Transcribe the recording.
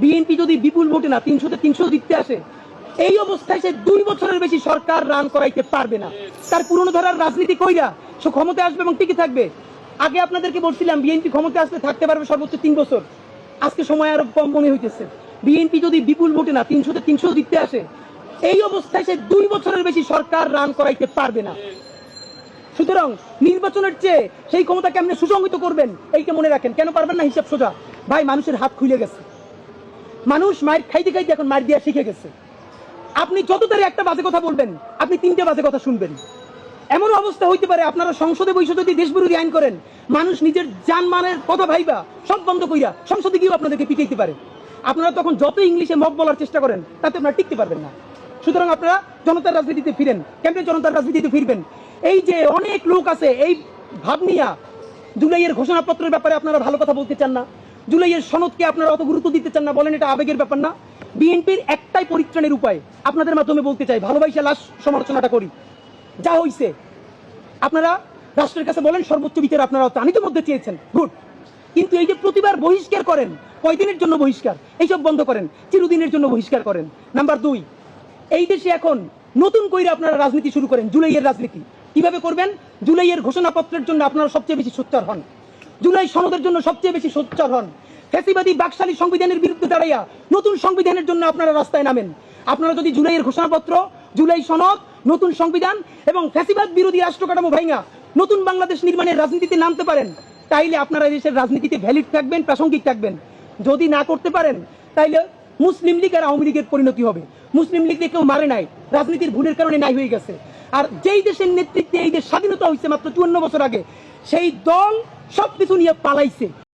BNP যদি বিপুল ভোটে না 300-তে 300 জিততে আসে, এই অবস্থায় সে 2 বছরের বেশি সরকার রান করাইতে পারবে না। তার পুরনো ধারার রাজনীতি কইরা সে ক্ষমতায় আসবে এবং টিকে থাকবে। আগে আপনাদেরকে বলছিলাম বিএনপি ক্ষমতায় আসলে থাকতে পারবে সর্বোচ্চ 3 বছর, আজকে সময় আরো কম মনে হইতেছে। বিএনপি যদি বিপুল ভোটে না 300-তে 300 জিততে আসে, এই অবস্থায় সে 2 বছরের বেশি সরকার রান করাইতে পারবে না। সুতরাং নির্বাচনের চেয়ে সেই ক্ষমতা কেমনে সুসংগঠিত করবেন এইটা মনে রাখেন। কেন পারবেন না? হিসাব সোজা ভাই, মানুষের হাত খুলে গেছে। মানুষ মায়ের খাইতে খাইতে এখন মার দিয়া শিখে গেছে। আপনি যত তারে একটা বাজে কথা বলবেন, আপনি 3টে বাজে কথা শুনবেন। এমন অবস্থা হইতে পারে আপনারা সংসদে বসে যদি দেশ বিরোধী আইন করেন, মানুষ নিজের জানমালের কথা ভাইবা সব বন্ধ কইরা সংসদে গিয়েও আপনাদেরকে পিটাইতে পারে। আপনারা তখন যত ইংলিশে মক বলার চেষ্টা করেন, তাতে আপনারা টিকতে পারবেন না। সুতরাং আপনারা জনতার রাজনীতিতে ফিরেন। কেমনে জনতার রাজনীতিতে ফিরবেন? এই যে অনেক লোক আছে এই ভাব নিয়া জুলাইয়ের ঘোষণাপত্রের ব্যাপারে আপনারা ভালো কথা বলতে চান না, জুলাইয়ের সনদকে আপনারা অত গুরুত্ব দিতে চান না, বলেন এটা আবেগের ব্যাপার না। বিএনপির একটাই পরিত্রাণের উপায় আপনাদের মাধ্যমে বলতে চাই, ভালোবাসা লাশ সমালোচনাটা করি। যা হইছে আপনারা রাষ্ট্রের কাছে বলেন সর্বোচ্চ বিচার আপনারা আনিত মধ্যে চেয়েছেন, গুড। কিন্তু এই যে প্রতিবার বহিষ্কার করেন, কয়দিনের জন্য বহিষ্কার, এইসব বন্ধ করেন, চিরদিনের জন্য বহিষ্কার করেন। নাম্বার 2, এই দেশে এখন নতুন কইরা আপনারা রাজনীতি শুরু করেন, জুলাইয়ের রাজনীতি। কিভাবে করবেন? জুলাইয়ের ঘোষণাপত্রের জন্য আপনারা সবচেয়ে বেশি সোচ্চার হন, জুলাই সনদের জন্য সবচেয়ে বেশি সোচ্চার হন। ফ্যাসিবাদী বাকশালী সংবিধানের বিরুদ্ধে দাঁড়াইয়া নতুন সংবিধানের জন্য আপনারা রাস্তায় নামেন। আপনারা যদি জুলাইয়ের ঘোষণাপত্র, জুলাই সনদ, নতুন সংবিধান এবং ফ্যাসিবাদ বিরোধী রাষ্ট্র কাঠামো ভাইঙা নতুন বাংলাদেশ নির্মাণের রাজনীতিতে নামতে পারেন, তাইলে আপনারা দেশের রাজনীতিতে ভ্যালিড থাকবেন, প্রাসঙ্গিক থাকবেন। যদি না করতে পারেন, তাইলে মুসলিম লীগ আর আওয়ামী লীগের পরিণতি হবে। মুসলিম লীগকে কেউ মারে নাই, রাজনীতির ভুলের কারণে নাই হয়ে গেছে। আর যেই দেশের নেতৃত্বে এই দেশ স্বাধীনতা হয়েছে মাত্র 54 বছর আগে, সেই দল সবকিছু নিয়ে পালাইছে।